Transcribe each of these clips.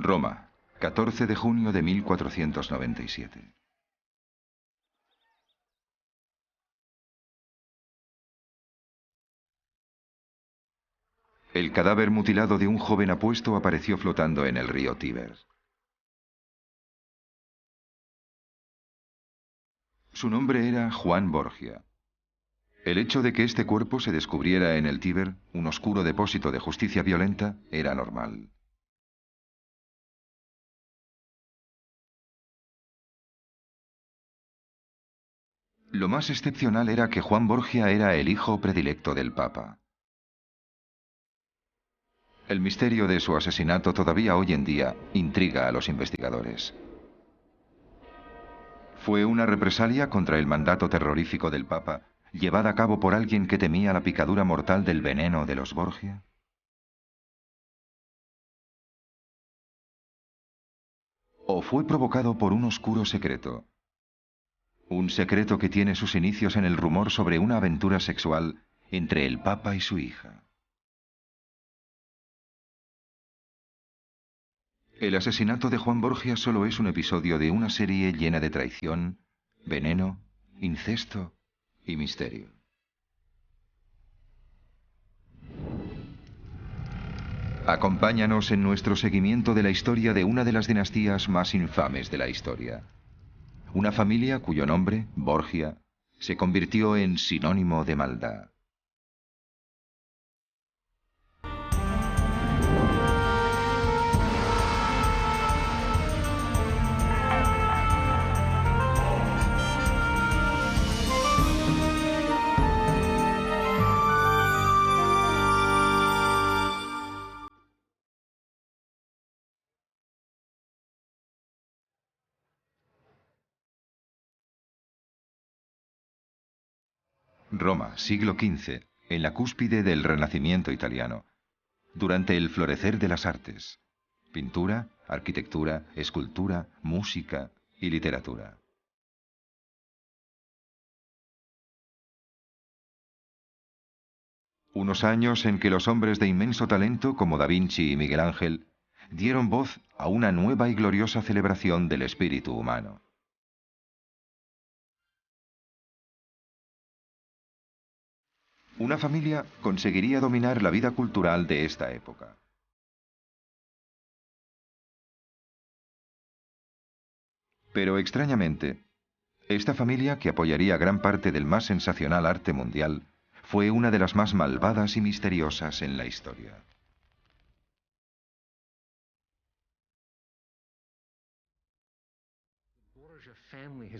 Roma, 14 de junio de 1497. El cadáver mutilado de un joven apuesto apareció flotando en el río Tíber. Su nombre era Juan Borgia. El hecho de que este cuerpo se descubriera en el Tíber, un oscuro depósito de justicia violenta, era normal. Lo más excepcional era que Juan Borgia era el hijo predilecto del Papa. El misterio de su asesinato todavía hoy en día intriga a los investigadores. ¿Fue una represalia contra el mandato terrorífico del Papa, llevada a cabo por alguien que temía la picadura mortal del veneno de los Borgia? ¿O fue provocado por un oscuro secreto? Un secreto que tiene sus inicios en el rumor sobre una aventura sexual entre el Papa y su hija. El asesinato de Juan Borgia solo es un episodio de una serie llena de traición, veneno, incesto y misterio. Acompáñanos en nuestro seguimiento de la historia de una de las dinastías más infames de la historia. Una familia cuyo nombre, Borgia, se convirtió en sinónimo de maldad. Roma, siglo XV, en la cúspide del Renacimiento italiano, durante el florecer de las artes, pintura, arquitectura, escultura, música y literatura. Unos años en que los hombres de inmenso talento como Da Vinci y Miguel Ángel dieron voz a una nueva y gloriosa celebración del espíritu humano. Una familia conseguiría dominar la vida cultural de esta época. Pero extrañamente, esta familia, que apoyaría gran parte del más sensacional arte mundial, fue una de las más malvadas y misteriosas en la historia.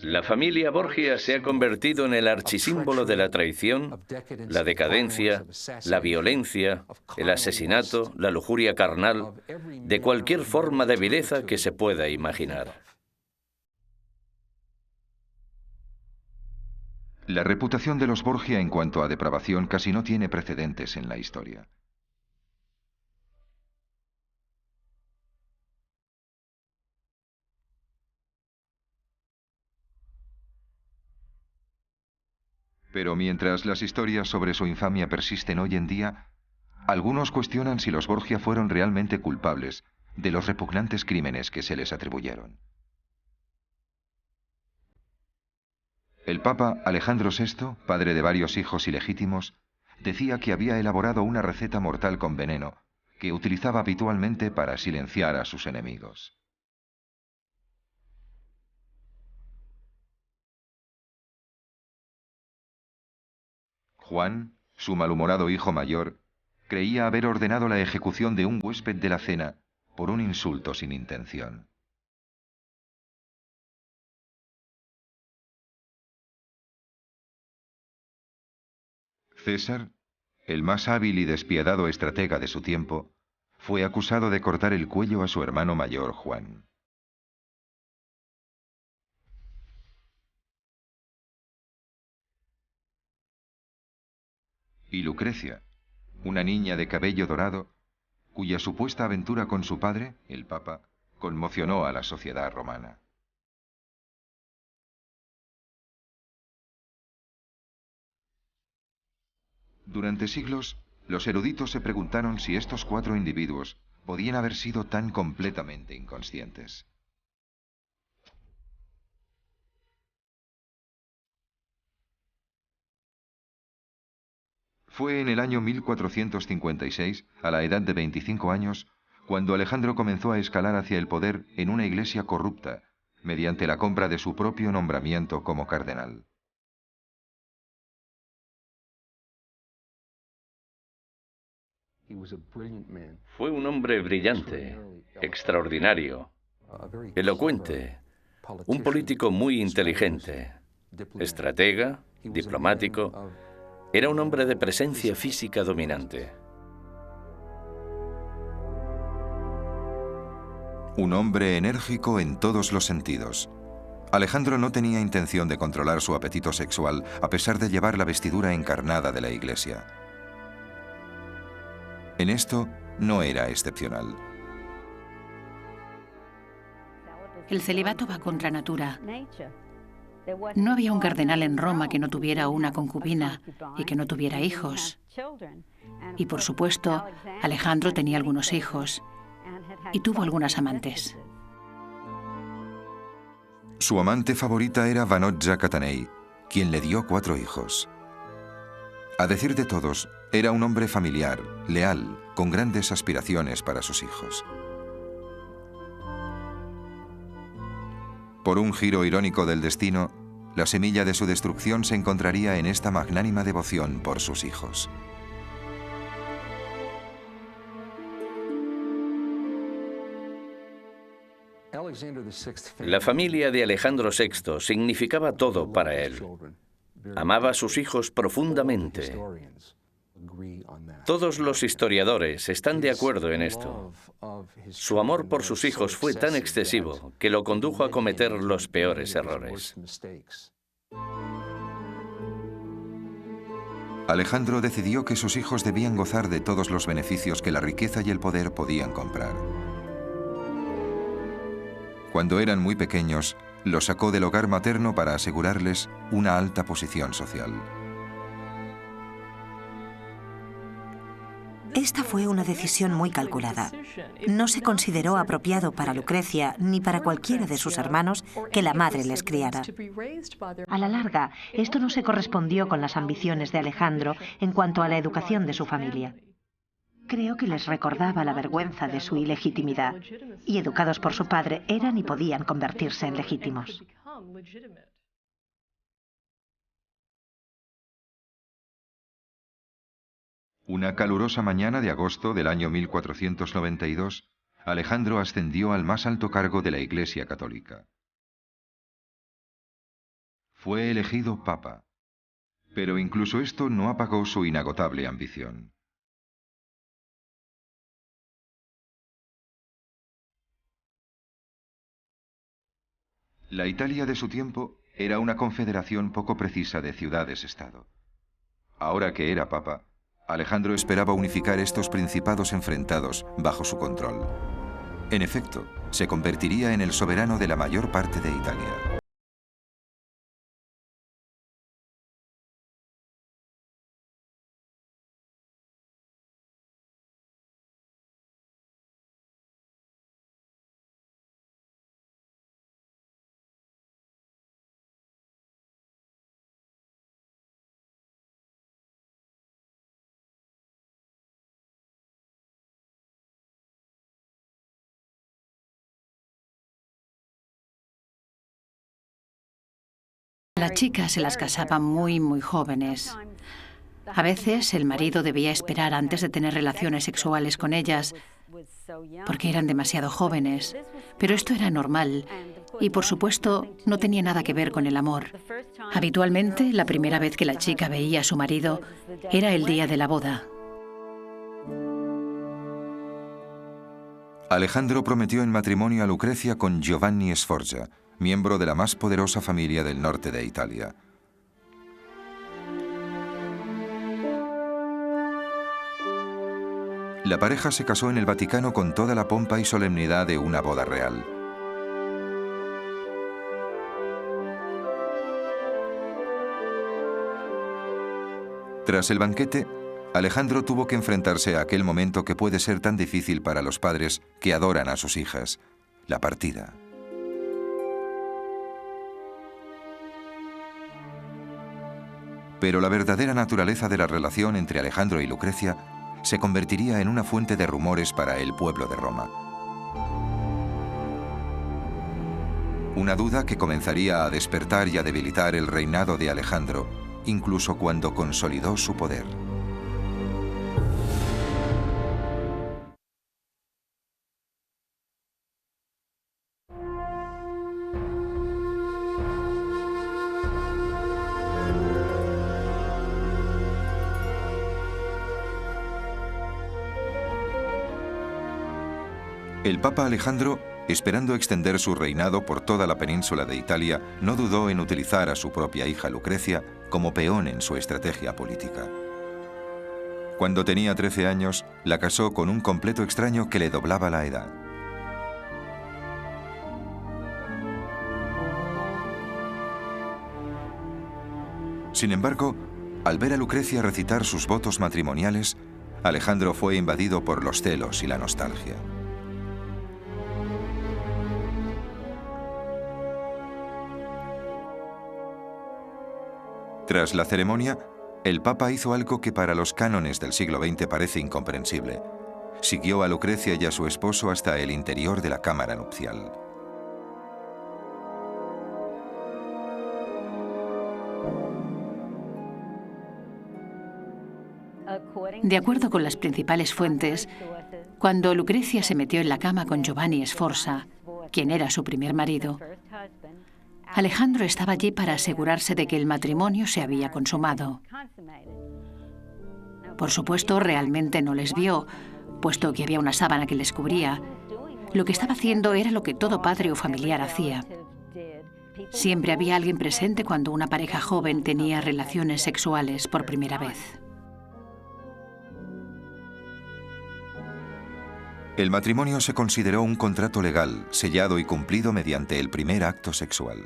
La familia Borgia se ha convertido en el archisímbolo de la traición, la decadencia, la violencia, el asesinato, la lujuria carnal, de cualquier forma de vileza que se pueda imaginar. La reputación de los Borgia en cuanto a depravación casi no tiene precedentes en la historia. Pero mientras las historias sobre su infamia persisten hoy en día, algunos cuestionan si los Borgia fueron realmente culpables de los repugnantes crímenes que se les atribuyeron. El Papa Alejandro VI, padre de varios hijos ilegítimos, decía que había elaborado una receta mortal con veneno que utilizaba habitualmente para silenciar a sus enemigos. Juan, su malhumorado hijo mayor, creía haber ordenado la ejecución de un huésped de la cena por un insulto sin intención. César, el más hábil y despiadado estratega de su tiempo, fue acusado de cortar el cuello a su hermano mayor, Juan. Y Lucrecia, una niña de cabello dorado, cuya supuesta aventura con su padre, el Papa, conmocionó a la sociedad romana. Durante siglos, los eruditos se preguntaron si estos cuatro individuos, podían haber sido tan completamente inconscientes? Fue en el año 1456, a la edad de 25 años, cuando Alejandro comenzó a escalar hacia el poder en una iglesia corrupta, mediante la compra de su propio nombramiento como cardenal. Fue un hombre brillante, extraordinario, elocuente, un político muy inteligente, estratega, diplomático. Era un hombre de presencia física dominante. Un hombre enérgico en todos los sentidos. Alejandro no tenía intención de controlar su apetito sexual, a pesar de llevar la vestidura encarnada de la Iglesia. En esto no era excepcional. El celibato va contra natura. No había un cardenal en Roma que no tuviera una concubina y que no tuviera hijos. Y por supuesto, Alejandro tenía algunos hijos y tuvo algunas amantes. Su amante favorita era Vannozza Catanei, quien le dio 4 hijos. A decir de todos, era un hombre familiar, leal, con grandes aspiraciones para sus hijos. Por un giro irónico del destino, la semilla de su destrucción se encontraría en esta magnánima devoción por sus hijos. La familia de Alejandro VI significaba todo para él. Amaba a sus hijos profundamente. Todos los historiadores están de acuerdo en esto. Su amor por sus hijos fue tan excesivo que lo condujo a cometer los peores errores. Alejandro decidió que sus hijos debían gozar de todos los beneficios que la riqueza y el poder podían comprar. Cuando eran muy pequeños, los sacó del hogar materno para asegurarles una alta posición social. Esta fue una decisión muy calculada. No se consideró apropiado para Lucrecia ni para cualquiera de sus hermanos que la madre les criara. A la larga, esto no se correspondió con las ambiciones de Alejandro en cuanto a la educación de su familia. Creo que les recordaba la vergüenza de su ilegitimidad, y educados por su padre eran y podían convertirse en legítimos. Una calurosa mañana de agosto del año 1492, Alejandro ascendió al más alto cargo de la Iglesia Católica. Fue elegido papa, pero incluso esto no apagó su inagotable ambición. La Italia de su tiempo era una confederación poco precisa de ciudades-estado. Ahora que era papa, Alejandro esperaba unificar estos principados enfrentados bajo su control. En efecto, se convertiría en el soberano de la mayor parte de Italia. Las chicas se las casaban muy jóvenes. A veces el marido debía esperar antes de tener relaciones sexuales con ellas porque eran demasiado jóvenes, pero esto era normal y, por supuesto, no tenía nada que ver con el amor. Habitualmente, la primera vez que la chica veía a su marido era el día de la boda. Alejandro prometió en matrimonio a Lucrecia con Giovanni Sforza, miembro de la más poderosa familia del norte de Italia. La pareja se casó en el Vaticano con toda la pompa y solemnidad de una boda real. Tras el banquete, Alejandro tuvo que enfrentarse a aquel momento que puede ser tan difícil para los padres que adoran a sus hijas, la partida. Pero la verdadera naturaleza de la relación entre Alejandro y Lucrecia se convertiría en una fuente de rumores para el pueblo de Roma. Una duda que comenzaría a despertar y a debilitar el reinado de Alejandro, incluso cuando consolidó su poder. El Papa Alejandro, esperando extender su reinado por toda la península de Italia, no dudó en utilizar a su propia hija Lucrecia como peón en su estrategia política. Cuando tenía 13 años, la casó con un completo extraño que le doblaba la edad. Sin embargo, al ver a Lucrecia recitar sus votos matrimoniales, Alejandro fue invadido por los celos y la nostalgia. Tras la ceremonia, el Papa hizo algo que para los cánones del siglo XX parece incomprensible. Siguió a Lucrecia y a su esposo hasta el interior de la cámara nupcial. De acuerdo con las principales fuentes, cuando Lucrecia se metió en la cama con Giovanni Sforza, quien era su primer marido, Alejandro estaba allí para asegurarse de que el matrimonio se había consumado. Por supuesto, realmente no les vio, puesto que había una sábana que les cubría. Lo que estaba haciendo era lo que todo padre o familiar hacía. Siempre había alguien presente cuando una pareja joven tenía relaciones sexuales por primera vez. El matrimonio se consideró un contrato legal, sellado y cumplido mediante el primer acto sexual.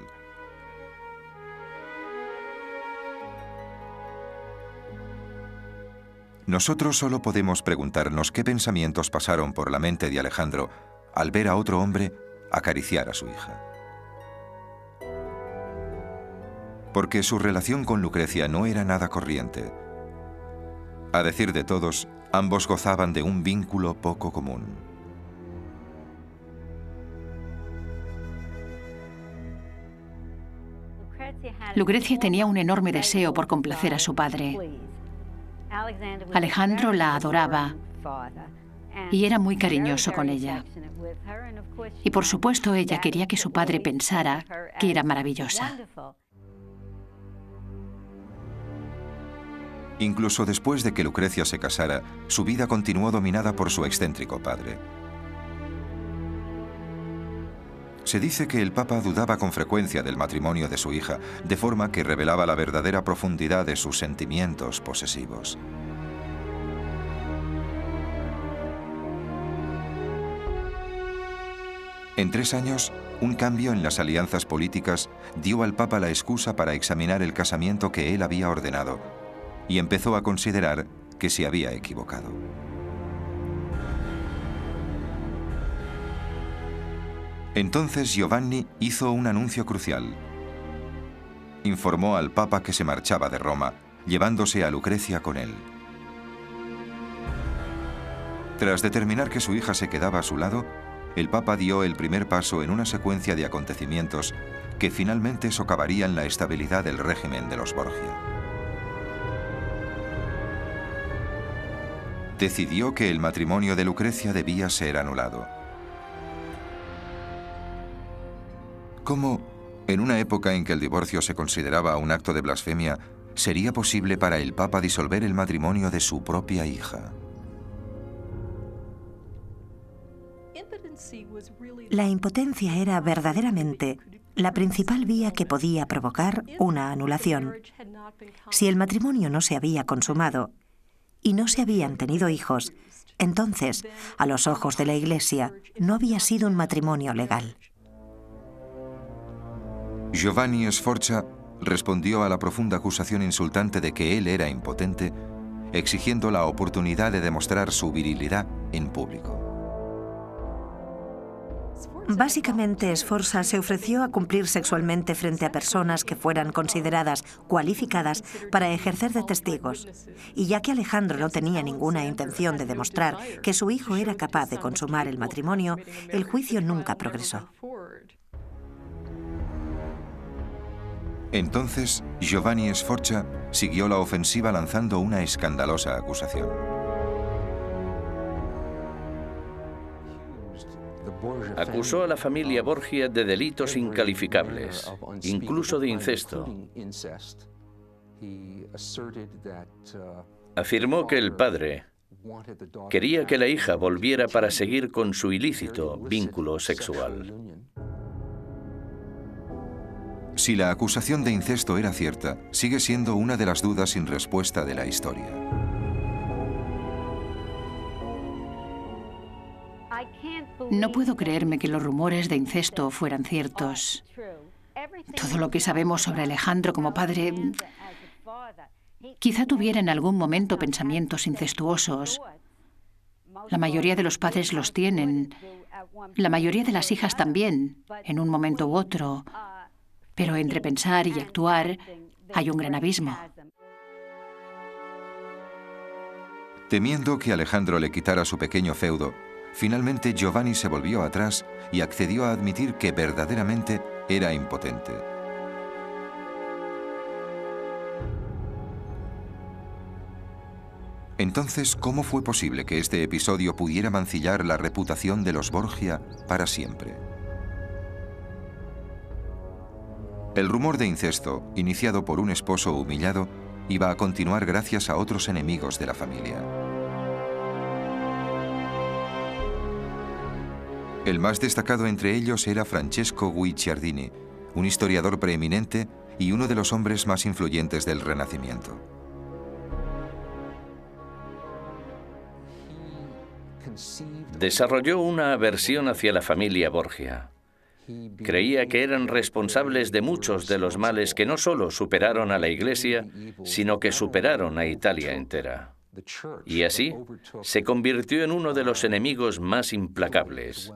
Nosotros solo podemos preguntarnos qué pensamientos pasaron por la mente de Alejandro al ver a otro hombre acariciar a su hija. Porque su relación con Lucrecia no era nada corriente. A decir de todos, ambos gozaban de un vínculo poco común. Lucrecia tenía un enorme deseo por complacer a su padre. Alejandro la adoraba y era muy cariñoso con ella. Y por supuesto ella quería que su padre pensara que era maravillosa. Incluso después de que Lucrecia se casara, su vida continuó dominada por su excéntrico padre. Se dice que el Papa dudaba con frecuencia del matrimonio de su hija, de forma que revelaba la verdadera profundidad de sus sentimientos posesivos. En 3 años, un cambio en las alianzas políticas dio al Papa la excusa para examinar el casamiento que él había ordenado, y empezó a considerar que se había equivocado. Entonces Giovanni hizo un anuncio crucial. Informó al Papa que se marchaba de Roma, llevándose a Lucrecia con él. Tras determinar que su hija se quedaba a su lado, el Papa dio el primer paso en una secuencia de acontecimientos que finalmente socavarían la estabilidad del régimen de los Borgia. Decidió que el matrimonio de Lucrecia debía ser anulado. ¿Cómo, en una época en que el divorcio se consideraba un acto de blasfemia, sería posible para el Papa disolver el matrimonio de su propia hija? La impotencia era verdaderamente la principal vía que podía provocar una anulación. Si el matrimonio no se había consumado y no se habían tenido hijos, entonces, a los ojos de la Iglesia, no había sido un matrimonio legal. Giovanni Sforza respondió a la profunda acusación insultante de que él era impotente, exigiendo la oportunidad de demostrar su virilidad en público. Básicamente, Sforza se ofreció a cumplir sexualmente frente a personas que fueran consideradas cualificadas para ejercer de testigos. Y ya que Alejandro no tenía ninguna intención de demostrar que su hijo era capaz de consumar el matrimonio, el juicio nunca progresó. Entonces, Giovanni Sforza siguió la ofensiva lanzando una escandalosa acusación. Acusó a la familia Borgia de delitos incalificables, incluso de incesto. Afirmó que el padre quería que la hija volviera para seguir con su ilícito vínculo sexual. Si la acusación de incesto era cierta, sigue siendo una de las dudas sin respuesta de la historia. No puedo creerme que los rumores de incesto fueran ciertos. Todo lo que sabemos sobre Alejandro como padre, quizá tuviera en algún momento pensamientos incestuosos. La mayoría de los padres los tienen. La mayoría de las hijas también, en un momento u otro. Pero entre pensar y actuar hay un gran abismo. Temiendo que Alejandro le quitara su pequeño feudo, finalmente Giovanni se volvió atrás y accedió a admitir que verdaderamente era impotente. Entonces, ¿cómo fue posible que este episodio pudiera mancillar la reputación de los Borgia para siempre? El rumor de incesto, iniciado por un esposo humillado, iba a continuar gracias a otros enemigos de la familia. El más destacado entre ellos era Francesco Guicciardini, un historiador preeminente y uno de los hombres más influyentes del Renacimiento. Desarrolló una aversión hacia la familia Borgia. Creía que eran responsables de muchos de los males que no solo superaron a la Iglesia, sino que superaron a Italia entera. Y así se convirtió en uno de los enemigos más implacables.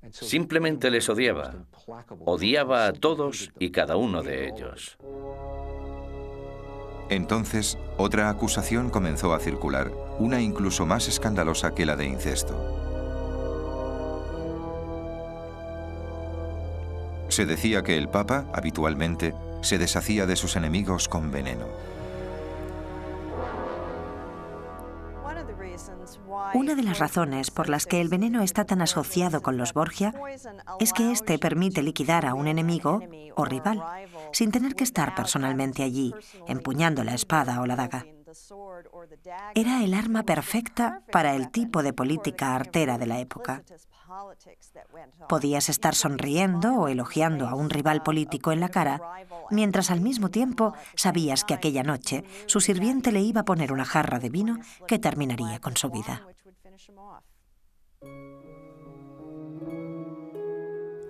Simplemente les odiaba. Odiaba a todos y cada uno de ellos. Entonces, otra acusación comenzó a circular, una incluso más escandalosa que la de incesto. Se decía que el Papa, habitualmente, se deshacía de sus enemigos con veneno. Una de las razones por las que el veneno está tan asociado con los Borgia es que éste permite liquidar a un enemigo o rival, sin tener que estar personalmente allí, empuñando la espada o la daga. Era el arma perfecta para el tipo de política artera de la época. Podías estar sonriendo o elogiando a un rival político en la cara, mientras al mismo tiempo sabías que aquella noche su sirviente le iba a poner una jarra de vino que terminaría con su vida.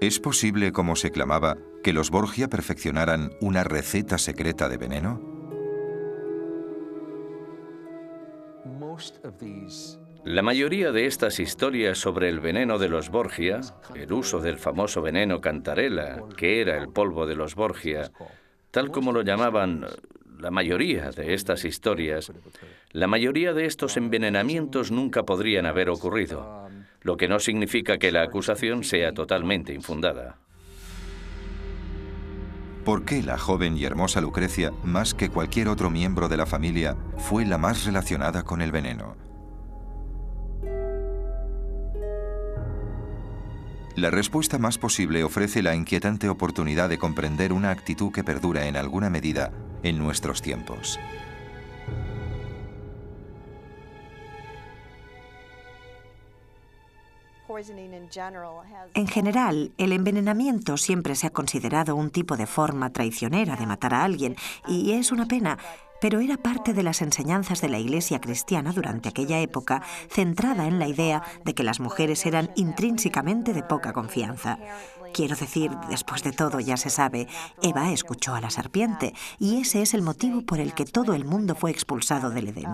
¿Es posible, como se clamaba, que los Borgia perfeccionaran una receta secreta de veneno? La mayoría de estas historias sobre el veneno de los Borgia, el uso del famoso veneno Cantarella, que era el polvo de los Borgia, tal como lo llamaban la mayoría de estas historias, la mayoría de estos envenenamientos nunca podrían haber ocurrido, lo que no significa que la acusación sea totalmente infundada. ¿Por qué la joven y hermosa Lucrecia, más que cualquier otro miembro de la familia, fue la más relacionada con el veneno? La respuesta más posible ofrece la inquietante oportunidad de comprender una actitud que perdura en alguna medida en nuestros tiempos. En general, el envenenamiento siempre se ha considerado un tipo de forma traicionera de matar a alguien, y es una pena, pero era parte de las enseñanzas de la Iglesia cristiana durante aquella época, centrada en la idea de que las mujeres eran intrínsecamente de poca confianza. Quiero decir, después de todo, ya se sabe, Eva escuchó a la serpiente, y ese es el motivo por el que todo el mundo fue expulsado del Edén.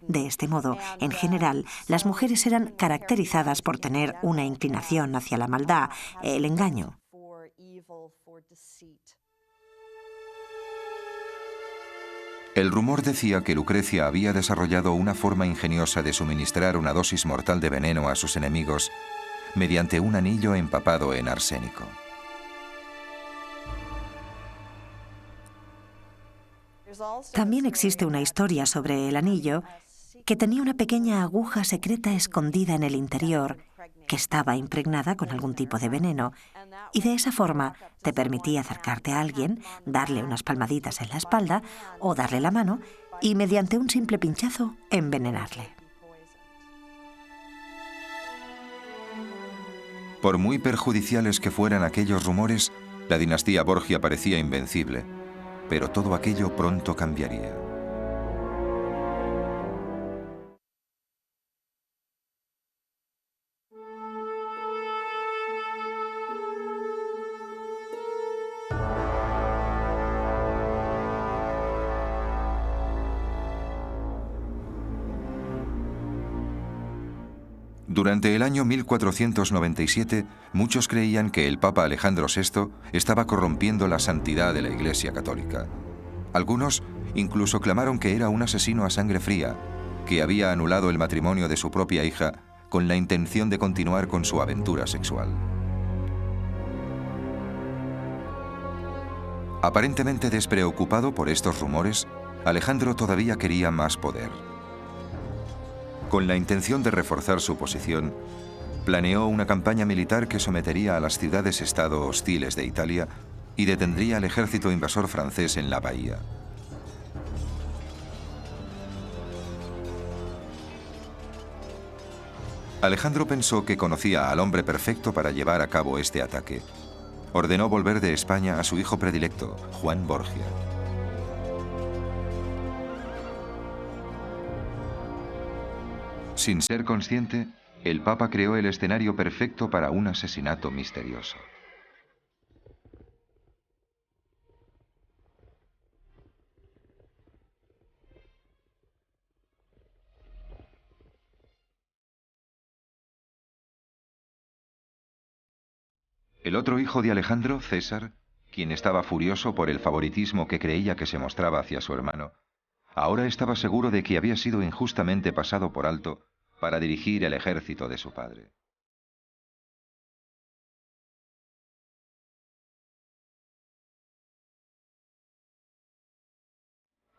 De este modo, en general, las mujeres eran caracterizadas por tener una inclinación hacia la maldad, el engaño. El rumor decía que Lucrecia había desarrollado una forma ingeniosa de suministrar una dosis mortal de veneno a sus enemigos mediante un anillo empapado en arsénico. También existe una historia sobre el anillo que tenía una pequeña aguja secreta escondida en el interior que estaba impregnada con algún tipo de veneno, y de esa forma te permitía acercarte a alguien, darle unas palmaditas en la espalda o darle la mano y mediante un simple pinchazo envenenarle. Por muy perjudiciales que fueran aquellos rumores, la dinastía Borgia parecía invencible, pero todo aquello pronto cambiaría. Durante el año 1497, muchos creían que el Papa Alejandro VI estaba corrompiendo la santidad de la Iglesia Católica. Algunos incluso clamaron que era un asesino a sangre fría, que había anulado el matrimonio de su propia hija con la intención de continuar con su aventura sexual. Aparentemente despreocupado por estos rumores, Alejandro todavía quería más poder. Con la intención de reforzar su posición, planeó una campaña militar que sometería a las ciudades-estado hostiles de Italia y detendría al ejército invasor francés en la bahía. Alejandro pensó que conocía al hombre perfecto para llevar a cabo este ataque. Ordenó volver de España a su hijo predilecto, Juan Borgia. Sin ser consciente, el Papa creó el escenario perfecto para un asesinato misterioso. El otro hijo de Alejandro, César, quien estaba furioso por el favoritismo que creía que se mostraba hacia su hermano, ahora estaba seguro de que había sido injustamente pasado por alto para dirigir el ejército de su padre.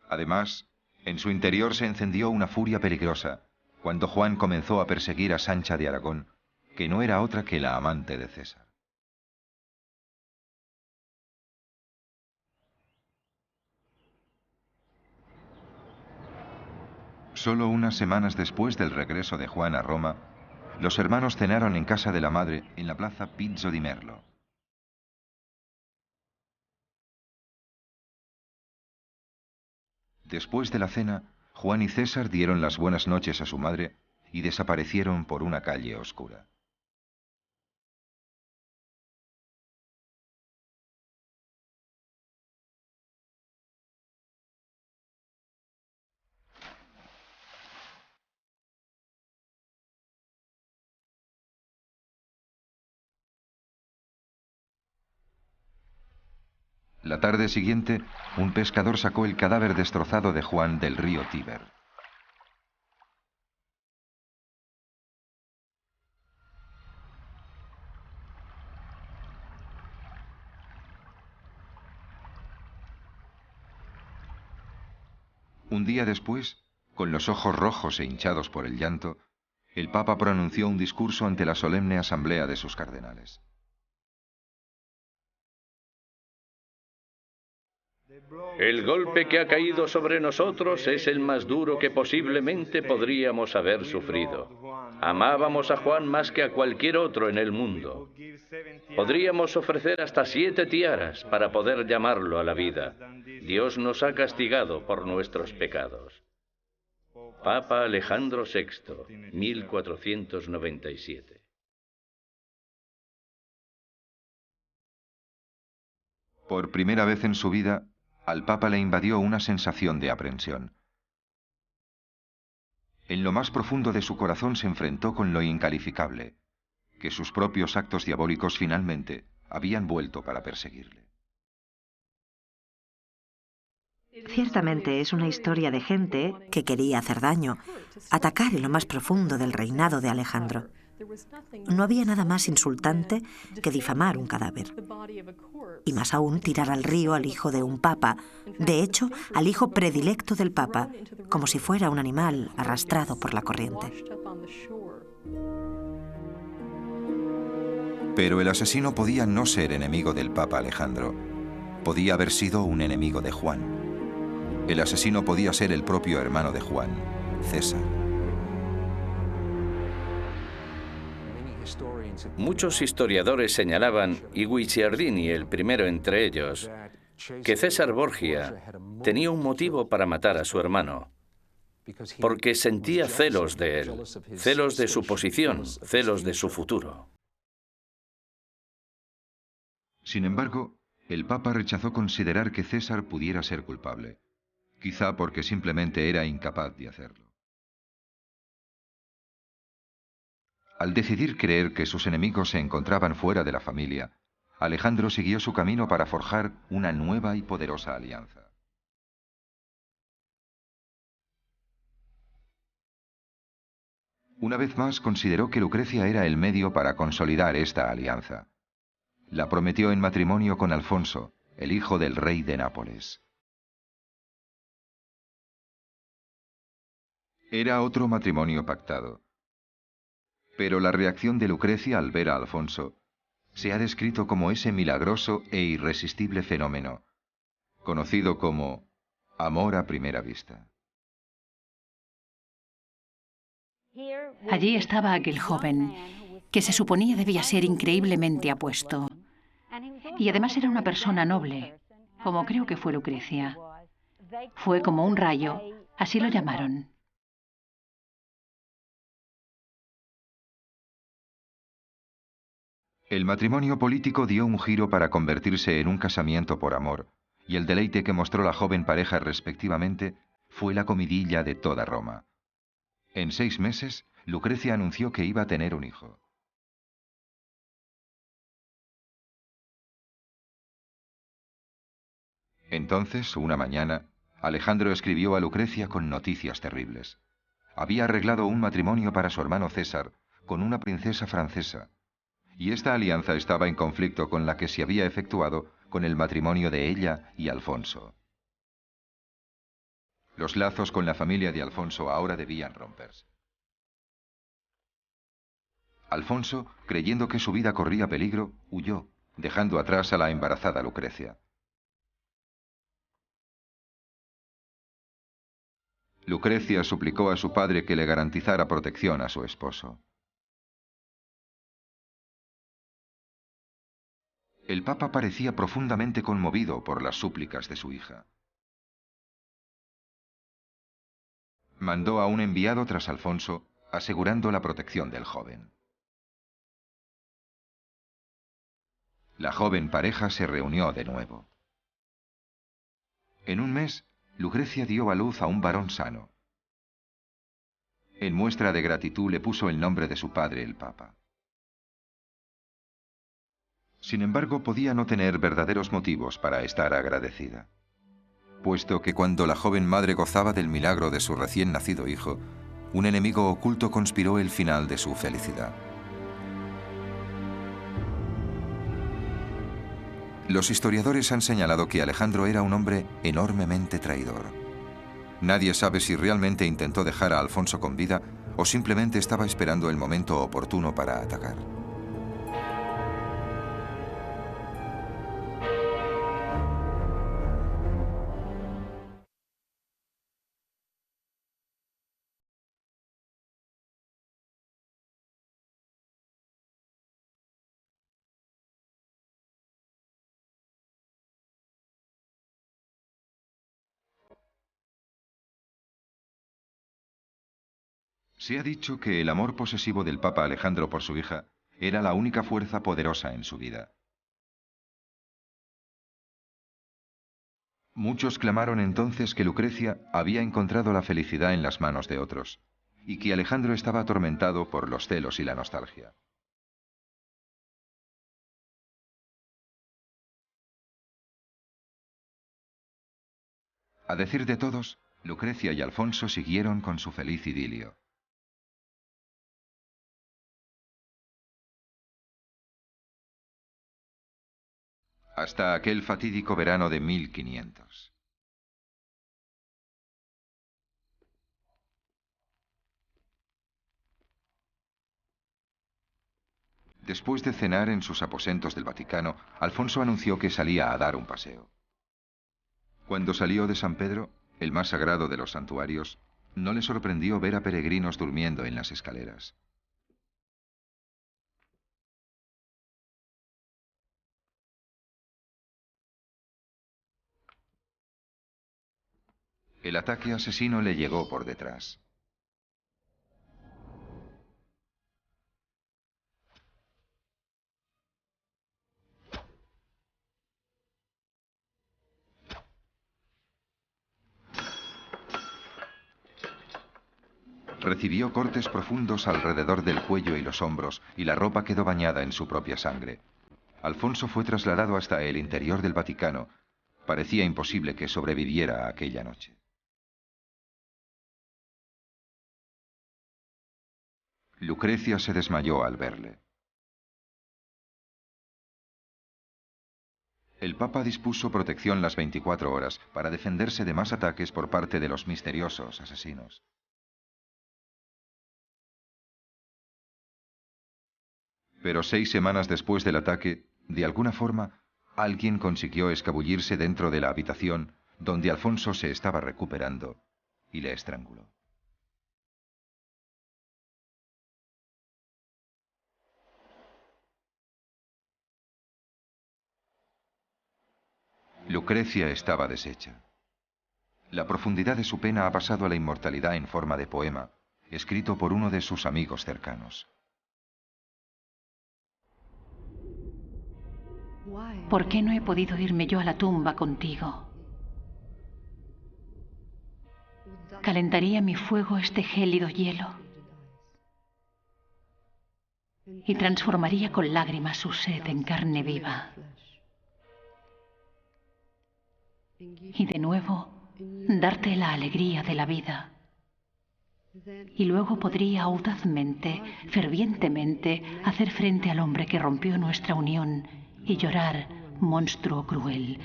Además, en su interior se encendió una furia peligrosa cuando Juan comenzó a perseguir a Sancha de Aragón, que no era otra que la amante de César. Solo unas semanas después del regreso de Juan a Roma, los hermanos cenaron en casa de la madre en la plaza Pizzo di Merlo. Después de la cena, Juan y César dieron las buenas noches a su madre y desaparecieron por una calle oscura. La tarde siguiente, un pescador sacó el cadáver destrozado de Juan del río Tíber. Un día después, con los ojos rojos e hinchados por el llanto, el Papa pronunció un discurso ante la solemne asamblea de sus cardenales. El golpe que ha caído sobre nosotros es el más duro que posiblemente podríamos haber sufrido. Amábamos a Juan más que a cualquier otro en el mundo. Podríamos ofrecer hasta 7 tiaras para poder llamarlo a la vida. Dios nos ha castigado por nuestros pecados. Papa Alejandro VI, 1497. Por primera vez en su vida, al Papa le invadió una sensación de aprensión. En lo más profundo de su corazón se enfrentó con lo incalificable, que sus propios actos diabólicos finalmente habían vuelto para perseguirle. Ciertamente es una historia de gente que quería hacer daño, atacar en lo más profundo del reinado de Alejandro. No había nada más insultante que difamar un cadáver. Y más aún tirar al río al hijo de un papa, de hecho, al hijo predilecto del papa, como si fuera un animal arrastrado por la corriente. Pero el asesino podía no ser enemigo del Papa Alejandro. Podía haber sido un enemigo de Juan. El asesino podía ser el propio hermano de Juan, César. Muchos historiadores señalaban, y Guicciardini el primero entre ellos, que César Borgia tenía un motivo para matar a su hermano, porque sentía celos de él, celos de su posición, celos de su futuro. Sin embargo, el Papa rechazó considerar que César pudiera ser culpable, quizá porque simplemente era incapaz de hacerlo. Al decidir creer que sus enemigos se encontraban fuera de la familia, Alejandro siguió su camino para forjar una nueva y poderosa alianza. Una vez más consideró que Lucrecia era el medio para consolidar esta alianza. La prometió en matrimonio con Alfonso, el hijo del rey de Nápoles. Era otro matrimonio pactado. Pero la reacción de Lucrecia al ver a Alfonso se ha descrito como ese milagroso e irresistible fenómeno, conocido como amor a primera vista. Allí estaba aquel joven, que se suponía debía ser increíblemente apuesto. Y además era una persona noble, como creo que fue Lucrecia. Fue como un rayo, así lo llamaron. El matrimonio político dio un giro para convertirse en un casamiento por amor, y el deleite que mostró la joven pareja respectivamente fue la comidilla de toda Roma. En 6 meses, Lucrecia anunció que iba a tener un hijo. Entonces, una mañana, Alejandro escribió a Lucrecia con noticias terribles. Había arreglado un matrimonio para su hermano César con una princesa francesa, y esta alianza estaba en conflicto con la que se había efectuado con el matrimonio de ella y Alfonso. Los lazos con la familia de Alfonso ahora debían romperse. Alfonso, creyendo que su vida corría peligro, huyó, dejando atrás a la embarazada Lucrecia. Lucrecia suplicó a su padre que le garantizara protección a su esposo. El Papa parecía profundamente conmovido por las súplicas de su hija. Mandó a un enviado tras Alfonso, asegurando la protección del joven. La joven pareja se reunió de nuevo. En un mes, Lucrecia dio a luz a un varón sano. En muestra de gratitud le puso el nombre de su padre, el Papa. Sin embargo, podía no tener verdaderos motivos para estar agradecida, puesto que cuando la joven madre gozaba del milagro de su recién nacido hijo, un enemigo oculto conspiró el final de su felicidad. Los historiadores han señalado que Alejandro era un hombre enormemente traidor. Nadie sabe si realmente intentó dejar a Alfonso con vida o simplemente estaba esperando el momento oportuno para atacar. Se ha dicho que el amor posesivo del Papa Alejandro por su hija era la única fuerza poderosa en su vida. Muchos clamaron entonces que Lucrecia había encontrado la felicidad en las manos de otros, y que Alejandro estaba atormentado por los celos y la nostalgia. A decir de todos, Lucrecia y Alfonso siguieron con su feliz idilio. Hasta aquel fatídico verano de 1500. Después de cenar en sus aposentos del Vaticano, Alfonso anunció que salía a dar un paseo. Cuando salió de San Pedro, el más sagrado de los santuarios, no le sorprendió ver a peregrinos durmiendo en las escaleras. El ataque asesino le llegó por detrás. Recibió cortes profundos alrededor del cuello y los hombros, y la ropa quedó bañada en su propia sangre. Alfonso fue trasladado hasta el interior del Vaticano. Parecía imposible que sobreviviera aquella noche. Lucrecia se desmayó al verle. El Papa dispuso protección las 24 horas para defenderse de más ataques por parte de los misteriosos asesinos. Pero 6 semanas después del ataque, de alguna forma, alguien consiguió escabullirse dentro de la habitación donde Alfonso se estaba recuperando y le estranguló. Lucrecia estaba deshecha. La profundidad de su pena ha pasado a la inmortalidad en forma de poema, escrito por uno de sus amigos cercanos. ¿Por qué no he podido irme yo a la tumba contigo? Calentaría mi fuego este gélido hielo y transformaría con lágrimas su sed en carne viva. Y de nuevo, darte la alegría de la vida. Y luego podría audazmente, fervientemente, hacer frente al hombre que rompió nuestra unión y llorar, monstruo cruel,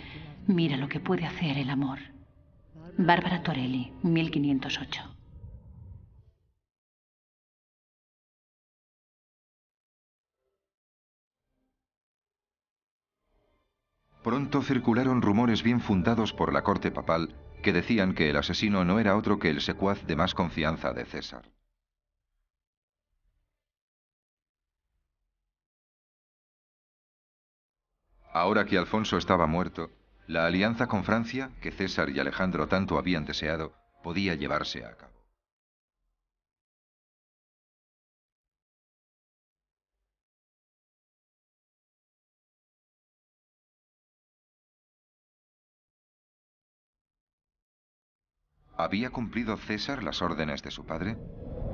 mira lo que puede hacer el amor. Bárbara Torelli, 1508. Pronto circularon rumores bien fundados por la corte papal que decían que el asesino no era otro que el secuaz de más confianza de César. Ahora que Alfonso estaba muerto, la alianza con Francia, que César y Alejandro tanto habían deseado, podía llevarse a cabo. ¿Había cumplido César las órdenes de su padre?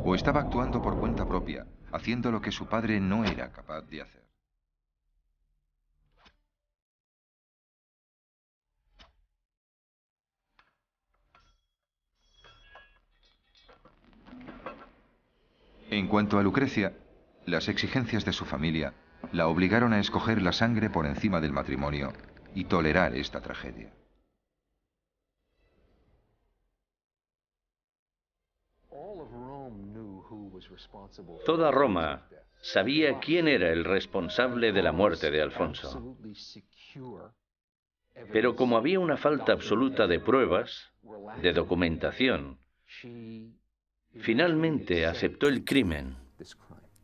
¿O estaba actuando por cuenta propia, haciendo lo que su padre no era capaz de hacer? En cuanto a Lucrecia, las exigencias de su familia la obligaron a escoger la sangre por encima del matrimonio y tolerar esta tragedia. Toda Roma sabía quién era el responsable de la muerte de Alfonso. Pero como había una falta absoluta de pruebas, de documentación, finalmente aceptó el crimen.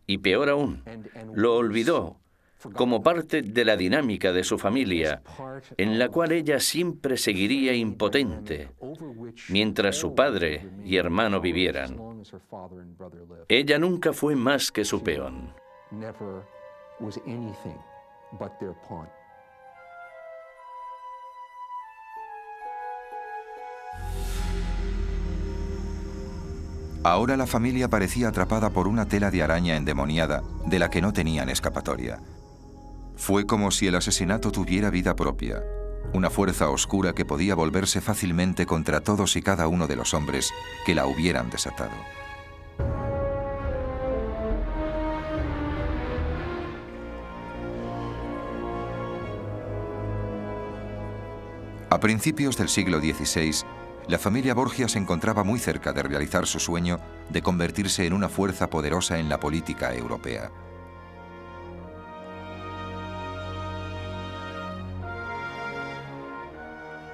Y peor aún, lo olvidó como parte de la dinámica de su familia, en la cual ella siempre seguiría impotente, mientras su padre y hermano vivieran. Ella nunca fue más que su peón. Ahora la familia parecía atrapada por una tela de araña endemoniada de la que no tenían escapatoria. Fue como si el asesinato tuviera vida propia, una fuerza oscura que podía volverse fácilmente contra todos y cada uno de los hombres que la hubieran desatado. A principios del siglo XVI, la familia Borgia se encontraba muy cerca de realizar su sueño de convertirse en una fuerza poderosa en la política europea.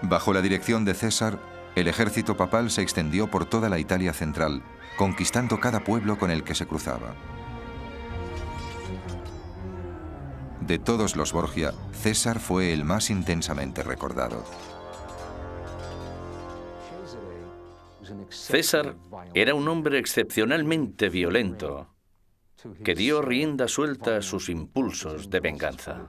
Bajo la dirección de César, el ejército papal se extendió por toda la Italia central, conquistando cada pueblo con el que se cruzaba. De todos los Borgia, César fue el más intensamente recordado. César era un hombre excepcionalmente violento, que dio rienda suelta a sus impulsos de venganza.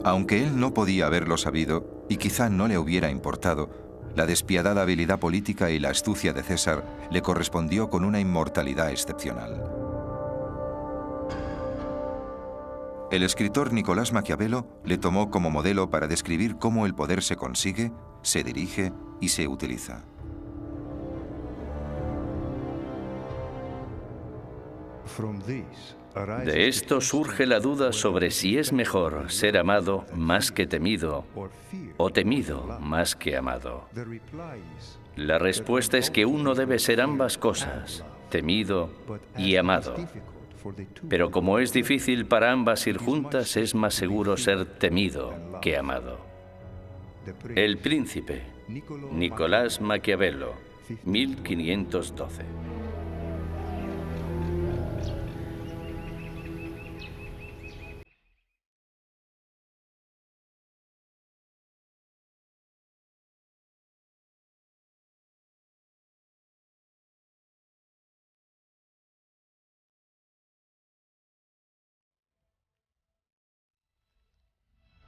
Aunque él no podía haberlo sabido, y quizá no le hubiera importado, la despiadada habilidad política y la astucia de César le correspondió con una inmortalidad excepcional. El escritor Nicolás Maquiavelo le tomó como modelo para describir cómo el poder se consigue, se dirige y se utiliza. De esto surge la duda sobre si es mejor ser amado más que temido o temido más que amado. La respuesta es que uno debe ser ambas cosas, temido y amado. Pero como es difícil para ambas ir juntas, es más seguro ser temido que amado. El Príncipe, Nicolás Maquiavelo, 1512.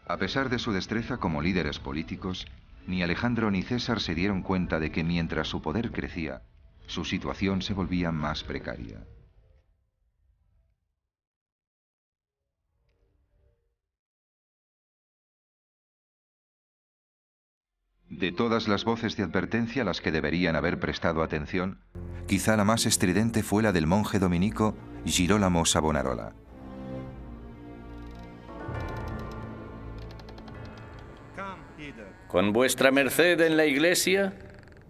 A pesar de su destreza como líderes políticos, ni Alejandro ni César se dieron cuenta de que mientras su poder crecía, su situación se volvía más precaria. De todas las voces de advertencia a las que deberían haber prestado atención, quizá la más estridente fue la del monje dominico Girolamo Savonarola. Con vuestra merced en la Iglesia,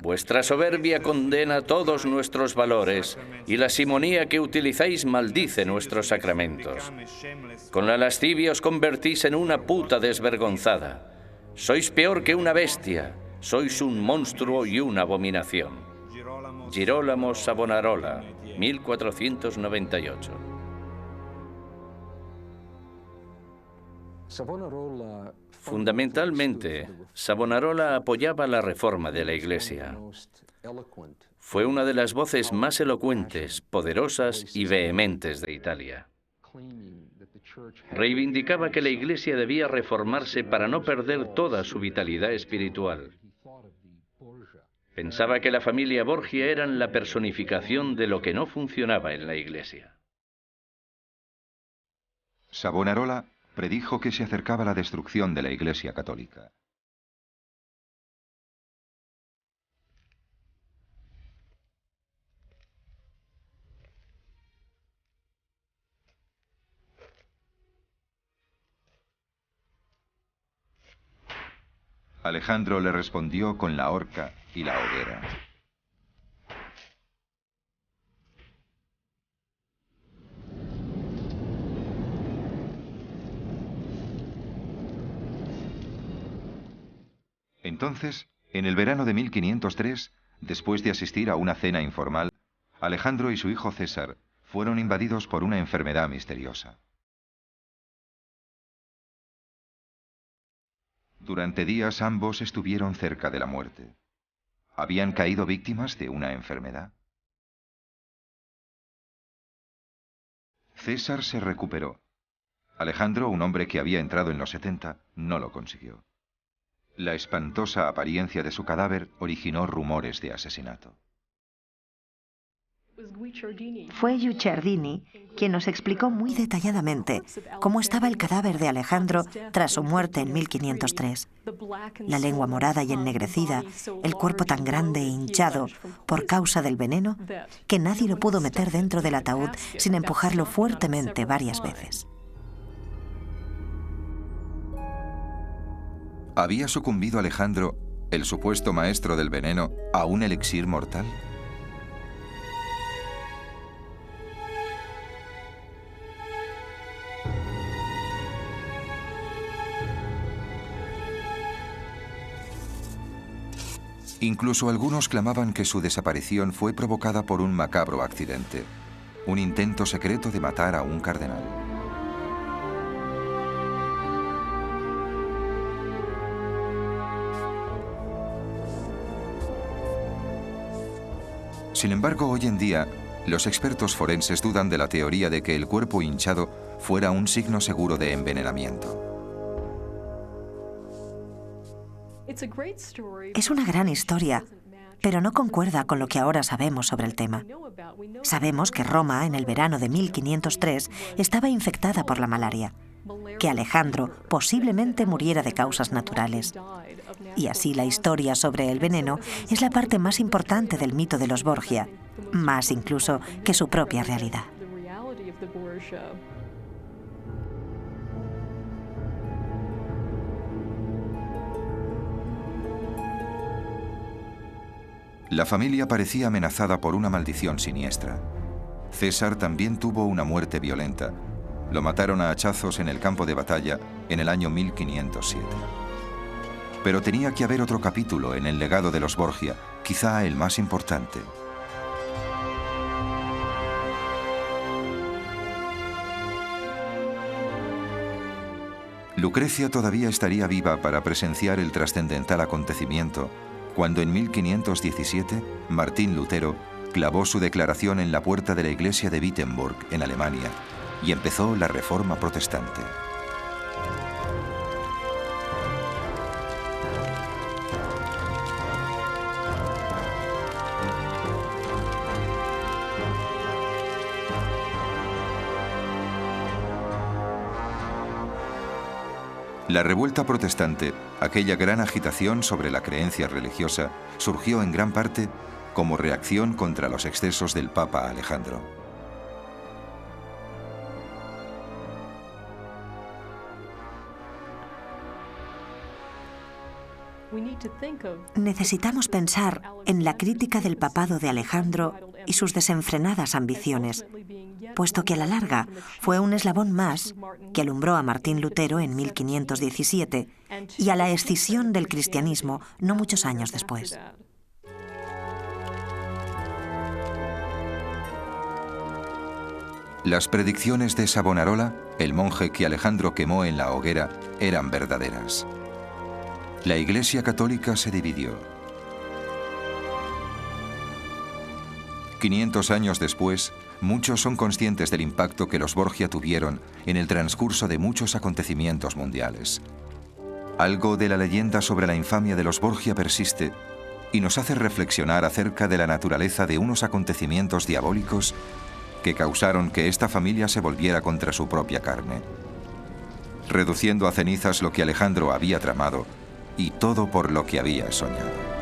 vuestra soberbia condena todos nuestros valores y la simonía que utilizáis maldice nuestros sacramentos. Con la lascivia os convertís en una puta desvergonzada. Sois peor que una bestia, sois un monstruo y una abominación. Girolamo Savonarola, 1498. Fundamentalmente, Savonarola apoyaba la reforma de la Iglesia. Fue una de las voces más elocuentes, poderosas y vehementes de Italia. Reivindicaba que la Iglesia debía reformarse para no perder toda su vitalidad espiritual. Pensaba que la familia Borgia eran la personificación de lo que no funcionaba en la Iglesia. Savonarola predijo que se acercaba la destrucción de la Iglesia católica. Alejandro le respondió con la horca y la hoguera. Entonces, en el verano de 1503, después de asistir a una cena informal, Alejandro y su hijo César fueron invadidos por una enfermedad misteriosa. Durante días ambos estuvieron cerca de la muerte. ¿Habían caído víctimas de una enfermedad? César se recuperó. Alejandro, un hombre que había entrado en los 70, no lo consiguió. La espantosa apariencia de su cadáver originó rumores de asesinato. Fue Guicciardini quien nos explicó muy detalladamente cómo estaba el cadáver de Alejandro tras su muerte en 1503. La lengua morada y ennegrecida, el cuerpo tan grande e hinchado por causa del veneno que nadie lo pudo meter dentro del ataúd sin empujarlo fuertemente varias veces. ¿Había sucumbido Alejandro, el supuesto maestro del veneno, a un elixir mortal? Incluso algunos clamaban que su desaparición fue provocada por un macabro accidente, un intento secreto de matar a un cardenal. Sin embargo, hoy en día, los expertos forenses dudan de la teoría de que el cuerpo hinchado fuera un signo seguro de envenenamiento. Es una gran historia, pero no concuerda con lo que ahora sabemos sobre el tema. Sabemos que Roma, en el verano de 1503, estaba infectada por la malaria, que Alejandro posiblemente muriera de causas naturales. Y así la historia sobre el veneno es la parte más importante del mito de los Borgia, más incluso que su propia realidad. La familia parecía amenazada por una maldición siniestra. César también tuvo una muerte violenta. Lo mataron a hachazos en el campo de batalla en el año 1507. Pero tenía que haber otro capítulo en el legado de los Borgia, quizá el más importante. Lucrecia todavía estaría viva para presenciar el trascendental acontecimiento cuando en 1517 Martín Lutero clavó su declaración en la puerta de la iglesia de Wittenberg, en Alemania, y empezó la Reforma Protestante. La revuelta protestante, aquella gran agitación sobre la creencia religiosa, surgió en gran parte como reacción contra los excesos del Papa Alejandro. Necesitamos pensar en la crítica del papado de Alejandro y sus desenfrenadas ambiciones, puesto que a la larga fue un eslabón más que alumbró a Martín Lutero en 1517 y a la escisión del cristianismo no muchos años después. Las predicciones de Savonarola, el monje que Alejandro quemó en la hoguera, eran verdaderas. La Iglesia Católica se dividió. 500 años después, muchos son conscientes del impacto que los Borgia tuvieron en el transcurso de muchos acontecimientos mundiales. Algo de la leyenda sobre la infamia de los Borgia persiste y nos hace reflexionar acerca de la naturaleza de unos acontecimientos diabólicos que causaron que esta familia se volviera contra su propia carne, reduciendo a cenizas lo que Alejandro había tramado y todo por lo que había soñado.